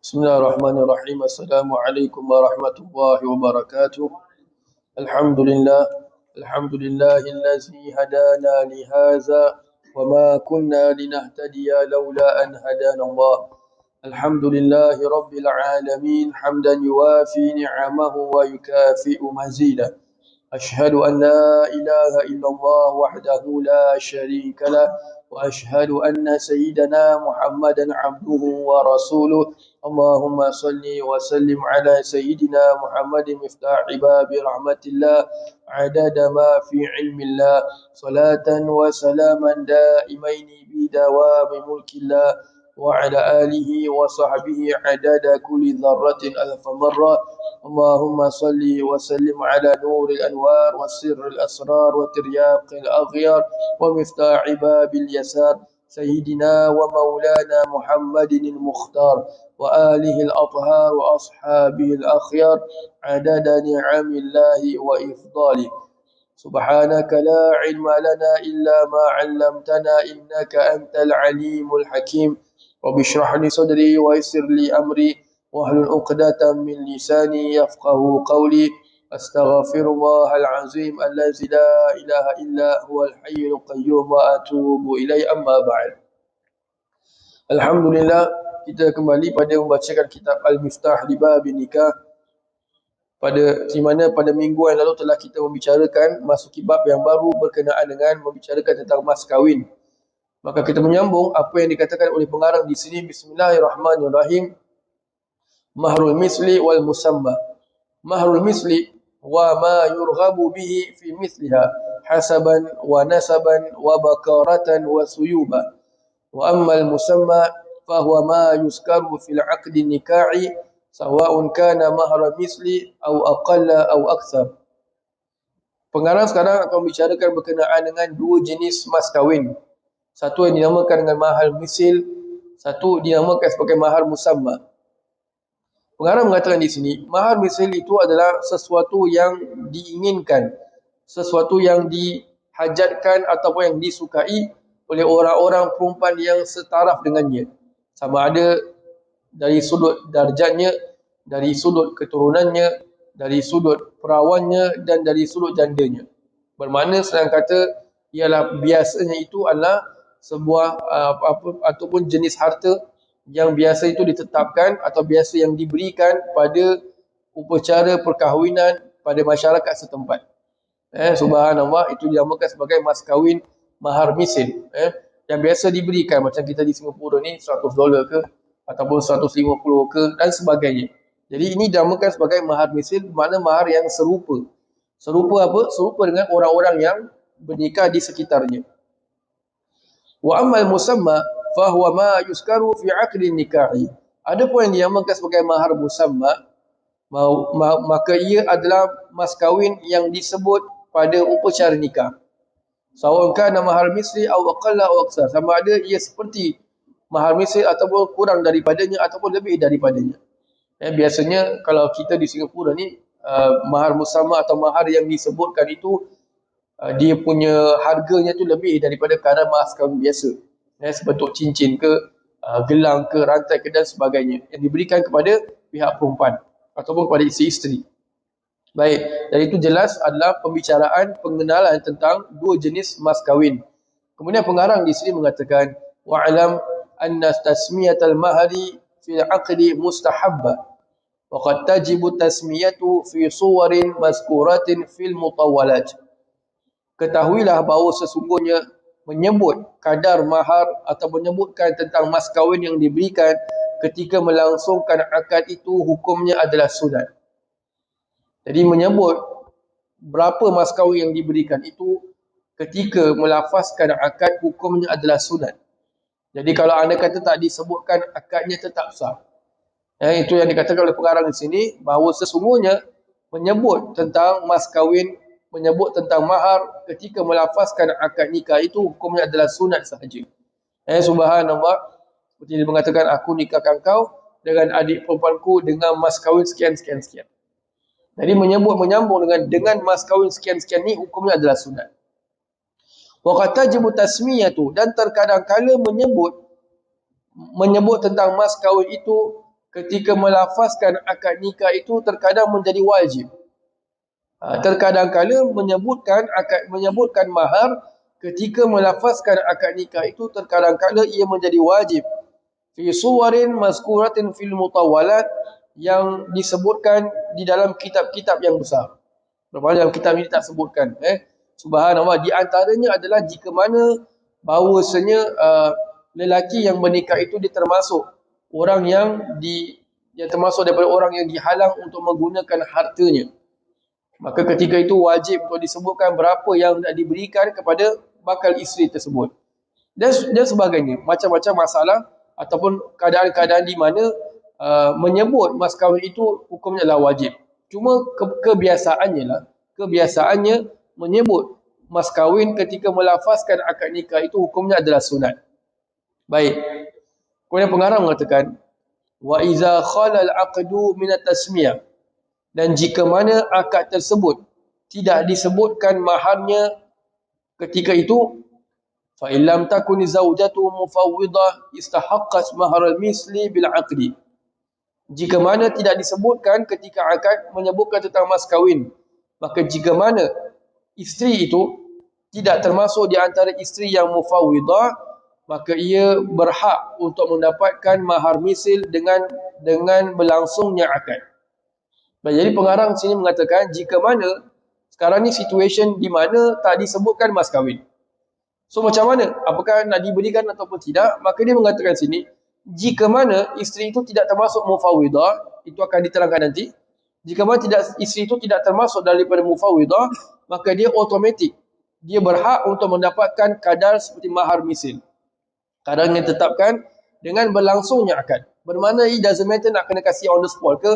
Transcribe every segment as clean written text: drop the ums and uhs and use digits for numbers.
Bismillahirrahmanirrahim. Assalamualaikum warahmatullahi wabarakatuh. Alhamdulillah. Alhamdulillahillazi hadana lihaza wa ma kunna linahtadiya laula an hadana Allah. Alhamdulillahi rabbil alamin hamdan yuwafi ni'amahu wa yukafi'u mazida. أشهد أن لا إله إلا الله وحده لا شريك له وأشهد أن سيدنا محمدا عبده ورسوله اللهم صل وسلم على سيدنا محمد مفتاح باب رحمة الله عدد ما في علم الله صلاة وسلاما دائمين بدوام ملك الله وعلى آله وصحبه عدد كل ذرة ألف مرة اللهم صل وسلم على نور الأنوار والسر الأسرار وترياق الأغيار ومفتاح باب اليسار سيدنا ومولانا محمد المختار وآله الأطهار وأصحابه الأخيار عدد نعم الله وإفضاله سبحانك لا علم لنا إلا ما علمتنا إنك أنت العليم الحكيم رب اشرح لي صدري ويسر لي أمري واحلل عقدة من لساني يفقه قولي أستغفر الله العظيم الذي لا إله إلا هو الحي القيوم وأتوب إليه أما بعد. Alhamdulillah, kita kembali pada membacakan kitab Al-Miftah di Bab Nikah. Di mana pada minggu yang lalu telah kita membicarakan masuki bab yang baru berkenaan dengan membicarakan tentang mas kahwin. Maka kita menyambung apa yang dikatakan oleh pengarang di sini. Bismillahirrahmanirrahim. Mahrul misli wal musamma. Mahrul misli wa ma yurghabu bihi fi misliha hasaban wa nasaban wa bakaratan wa suyuba. Wa amma al musamma fahuwa ma yuskaru fil aqdi nikahi sawa'un kana mahra misli aw aqalla aw akthar. Pengarang sekarang akan membicarakan berkenaan dengan dua jenis mas kahwin. Satu yang dinamakan dengan mahar misil, satu dinamakan sebagai mahar musamma. Pengarang mengatakan di sini, mahar misil itu adalah sesuatu yang diinginkan, sesuatu yang dihajatkan ataupun yang disukai oleh orang-orang perempuan yang setaraf dengannya. Sama ada dari sudut darjatnya, dari sudut keturunannya, dari sudut perawannya dan dari sudut jandanya. Bermakna senang kata ialah biasanya itu adalah sebuah ataupun jenis harta yang biasa itu ditetapkan atau biasa yang diberikan pada upacara perkahwinan pada masyarakat setempat. Subhanallah, itu dinamakan sebagai mas kahwin mahar misil. Yang biasa diberikan macam kita di Singapura ni $100 ke ataupun 150 ke dan sebagainya. Jadi ini dinamakan sebagai mahar misil, makna mahar yang serupa. Serupa apa? Serupa dengan orang-orang yang bernikah di sekitarnya. Wa ammal musamma fahuwa ma yuskaru fi aqdi nikahi. Adapun yang dinamakan sebagai mahar musamma, maka ia adalah mas kahwin yang disebut pada upacara nikah. Sawa'un kana mahar misli aw aqalla aw aksar. Sama ada ia seperti mahar misli ataupun kurang daripadanya ataupun lebih daripadanya. Biasanya kalau kita di Singapura ni mahar musamma atau mahar yang disebutkan itu dia punya harganya tu lebih daripada kadar mas kahwin biasa. Sebentuk cincin ke, gelang ke, rantai ke dan sebagainya yang diberikan kepada pihak perempuan ataupun kepada isteri-isteri. Baik, dari itu jelas adalah pembicaraan pengenalan tentang dua jenis mas kahwin. Kemudian pengarang di sini mengatakan wa'lam anna tasmiyatal mahari fil aqdi mustahabba wa qad tajibu tasmiyatu fi suwarin mazkuratin fil mutawwalat. Ketahuilah bahawa sesungguhnya menyebut kadar mahar atau menyebutkan tentang mas kahwin yang diberikan ketika melangsungkan akad itu hukumnya adalah sunat. Jadi menyebut berapa mas kahwin yang diberikan itu ketika melafazkan akad hukumnya adalah sunat. Jadi kalau anda kata tak disebutkan, akadnya tetap sah. Itu yang dikatakan oleh pengarang di sini, bahawa sesungguhnya menyebut tentang mas kahwin, menyebut tentang mahar ketika melafazkan akad nikah itu hukumnya adalah sunat sahaja. Subhanallah, seperti dia mengatakan, aku nikahkan kau dengan adik perempuanku dengan mas kahwin sekian. Jadi menyambung dengan mas kahwin sekian ni hukumnya adalah sunat. Wa qad tajibu tasmiyatu, dan terkadang kala menyebut tentang mas kahwin itu ketika melafazkan akad nikah itu terkadang menjadi wajib. Terkadang-kala menyebutkan mahar ketika melafazkan akad nikah itu terkadang-kala ia menjadi wajib. Fi suwarin mazkuratin fil mutawalat, yang disebutkan di dalam kitab-kitab yang besar. Bermakna dalam kitab ini tak sebutkan. Subhanallah, di antaranya adalah jika mana bahawasanya lelaki yang menikah itu dia termasuk orang yang termasuk daripada orang yang dihalang untuk menggunakan hartanya. Maka ketika itu wajib untuk disebutkan berapa yang nak diberikan kepada bakal isteri tersebut. Dan sebagainya. Macam-macam masalah ataupun keadaan-keadaan di mana menyebut mas kahwin itu hukumnya adalah wajib. Cuma kebiasaannya menyebut mas kahwin ketika melafazkan akad nikah itu hukumnya adalah sunat. Baik. Kemudian pengarang mengatakan, wa iza khala al-aqdu min at-tasmiyah, dan jika mana akad tersebut tidak disebutkan maharnya ketika itu, fa illam takun zawjatu mufawwidah istahaqqat mahar al-misli bil aqdi. Jika mana tidak disebutkan ketika akad menyebutkan tentang mas kahwin, maka jika mana isteri itu tidak termasuk di antara isteri yang mufawwidah, maka ia berhak untuk mendapatkan mahar misil dengan berlangsungnya akad. Jadi pengarang sini mengatakan jika mana sekarang ni situation di mana tak disebutkan mas kahwin. So macam mana? Apakah nak diberikan ataupun tidak? Maka dia mengatakan sini, jika mana isteri itu tidak termasuk mufawwidah, itu akan diterangkan nanti. Jika mana isteri itu tidak termasuk daripada mufawwidah, maka dia automatik. Dia berhak untuk mendapatkan kadar seperti mahar misil. Kadar yang ditetapkan dengan berlangsungnya akad. Bermakna it doesn't matter nak kena kasih on the spot ke,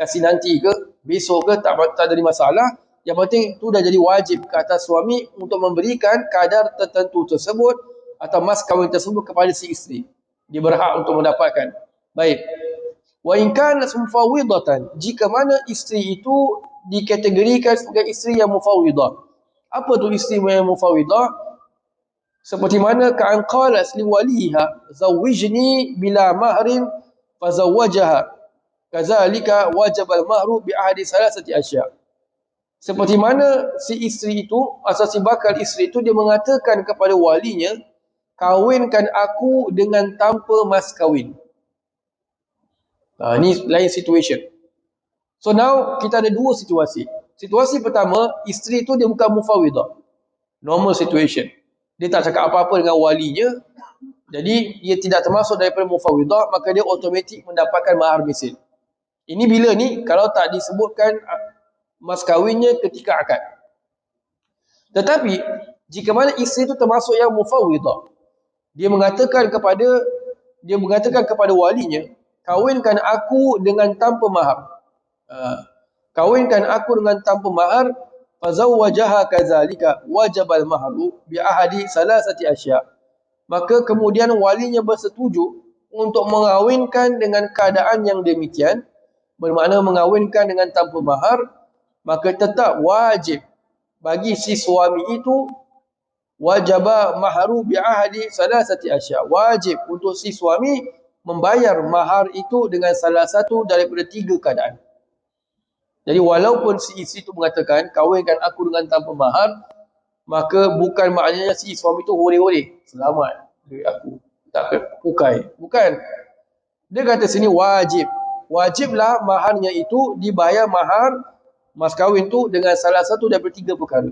kasih nanti ke, besok ke, tak ada masalah. Yang penting itu dah jadi wajib ke atas suami untuk memberikan kadar tertentu tersebut atau mas kahwin tersebut kepada si isteri. Dia berhak untuk mendapatkan. Baik. Wa in kanat mufawwidatan, jika mana isteri itu dikategorikan sebagai isteri yang mufawwidah. Apa tu isteri yang mufawwidah? Seperti mana ka'an qalat li waliha zawwijni bila mahrin fazawwajaha. Kazalika wajib al-mahru bi ahadi salasati asya'. Seperti mana si isteri itu, atau si bakal isteri itu, dia mengatakan kepada walinya, kawinkan aku dengan tanpa mas kahwin. Ini lain situation. So now kita ada dua situasi. Situasi pertama, isteri itu dia bukan mufawwidah. Normal situation. Dia tak cakap apa-apa dengan walinya. Jadi dia tidak termasuk daripada mufawwidah, maka dia automatik mendapatkan mahar misil. Ini bila ni? Kalau tak disebutkan mas kahwinnya ketika akad. Tetapi jika mana isteri itu termasuk yang mufawwidah, dia mengatakan kepada walinya, kawinkan aku dengan tanpa mahar. Kawinkan aku dengan tanpa mahar, fazawwajaha kadzalika wajibal mahru bi ahadi salasati asya'. Maka kemudian walinya bersetuju untuk mengawinkan dengan keadaan yang demikian, bermakna mengawinkan dengan tanpa mahar, maka tetap wajib bagi si suami itu wajaba mahru bi ahadi salasati asya'. Wajib untuk si suami membayar mahar itu dengan salah satu daripada tiga keadaan. Jadi walaupun si isteri itu mengatakan kawinkan aku dengan tanpa mahar, maka bukan maknanya si suami itu hore-hore, selamat duit aku, tak pukai. Bukan. Dia kata sini wajib. Wajiblah maharnya itu dibayar mahar mas kahwin tu dengan salah satu daripada tiga perkara.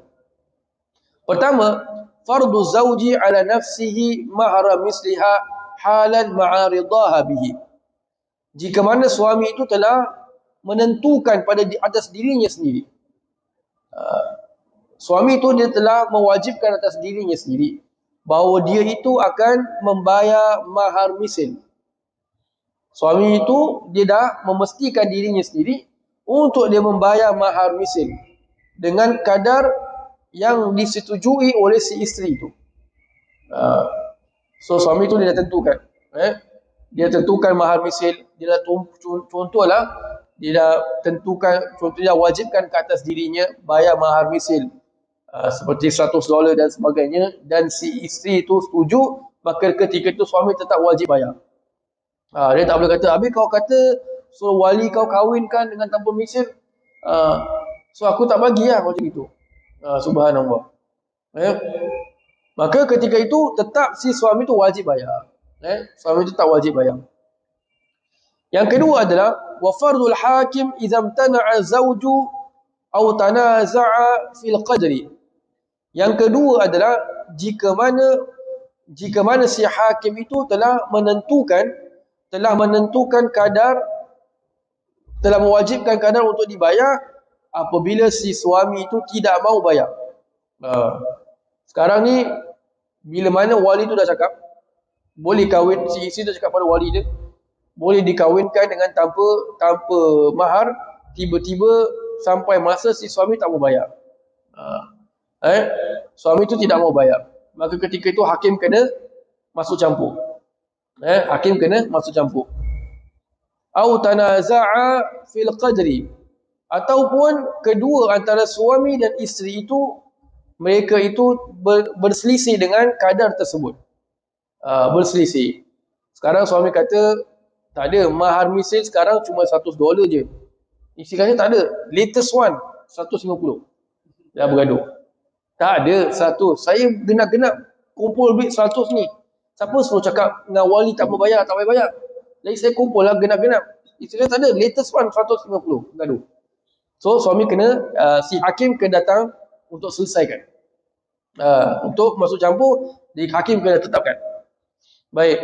Pertama, fardu zawji ala nafsihi mahra misliha halan ma'aridaha bihi. Jika mana suami itu telah menentukan pada atas dirinya sendiri. Suami itu dia telah mewajibkan atas dirinya sendiri bahawa dia itu akan membayar mahar misil. Suami itu dia dah memastikan dirinya sendiri untuk dia membayar mahar misil dengan kadar yang disetujui oleh si isteri itu. So suami itu dia dah tentukan. Dia tentukan mahar misil. Dia dah contohlah, dia dah tentukan, contohnya wajibkan ke atas dirinya bayar mahar misil seperti $100 dan sebagainya, dan si isteri itu setuju, maka ketika itu suami tetap wajib bayar. Dia tak boleh kata, habis kau kata suruh wali kau kahwinkan dengan tanpa mesin. So aku tak bagi lah macam itu. Subhanallah. Eh? Maka ketika itu tetap si suami itu wajib bayar. Suami itu tak wajib bayar. Yang kedua adalah wa fardul hakim idza imtana'a zawju aw tanaza'a fil qadri. Yang kedua adalah jika mana si hakim itu telah menentukan kadar, telah mewajibkan kadar untuk dibayar apabila si suami itu tidak mau bayar. Sekarang ni bila mana wali tu dah cakap boleh kahwin, si isteri dah cakap pada wali dia boleh dikahwinkan dengan tanpa mahar, tiba-tiba sampai masa si suami tak mau bayar. Suami itu tidak mau bayar. Maka ketika itu hakim kena masuk campur. Hakim kena masuk campur. Au tanaza'a fil qadri. Ataupun kedua antara suami dan isteri itu mereka itu berselisih dengan kadar tersebut. Berselisih. Sekarang suami kata tak ada, mahar misil sekarang cuma $100 je. Isteri kata tak ada, latest one 150. Dah bergaduh. Tak ada 100. Saya genap-genap kumpul duit 100 ni. Siapa suruh cakap dengan wali tak mau bayar, tak boleh bayar. Jadi saya kumpul lah genap-genap. Isteri kata tak ada, latest one 150. Gaduh. So suami kena, si hakim kena datang untuk selesaikan. Untuk masuk campur, jadi hakim kena tetapkan. Baik.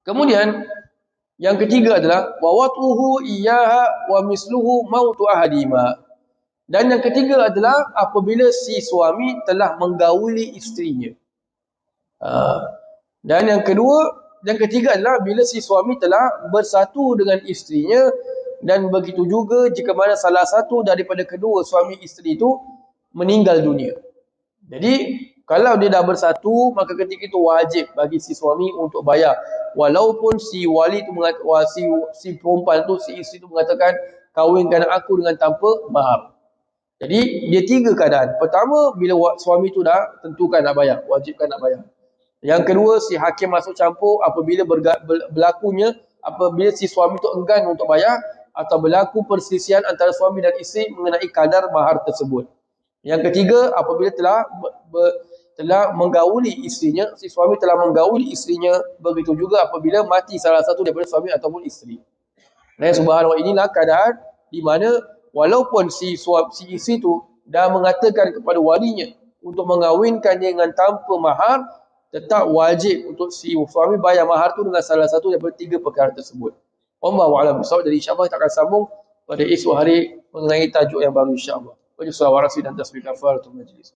Kemudian yang ketiga adalah wawatuhu iyyaha wa misluhu mautu ahadima. Dan yang ketiga adalah apabila si suami telah menggauli isterinya. Dan yang ketiga adalah bila si suami telah bersatu dengan isterinya, dan begitu juga jika mana salah satu daripada kedua suami isteri itu meninggal dunia. Jadi kalau dia dah bersatu, maka ketika itu wajib bagi si suami untuk bayar. Walaupun si wali tu si perempuan tu, si isteri tu mengatakan kahwinkan aku dengan tanpa mahar. Jadi dia tiga keadaan. Pertama, bila suami tu dah tentukan nak bayar, wajibkan nak bayar. Yang kedua, si hakim masuk campur apabila berlakunya apabila si suami tu enggan untuk bayar atau berlaku perselisihan antara suami dan isteri mengenai kadar mahar tersebut. Yang ketiga, apabila telah menggauli isterinya, si suami telah menggauli isterinya, begitu juga apabila mati salah satu daripada suami ataupun isteri. Subhanallah, inilah keadaan di mana walaupun si isteri tu dah mengatakan kepada walinya untuk mengawinkannya dengan tanpa mahar, tetap wajib untuk si suami bayar mahar tu dengan salah satu daripada tiga perkara tersebut. Wallahu a'lam bishawab. Jadi insya-Allah kita akan sambung pada esok hari mengenai tajuk yang baru insya-Allah. Wajib salawat dan tasbih kafaratul majlis.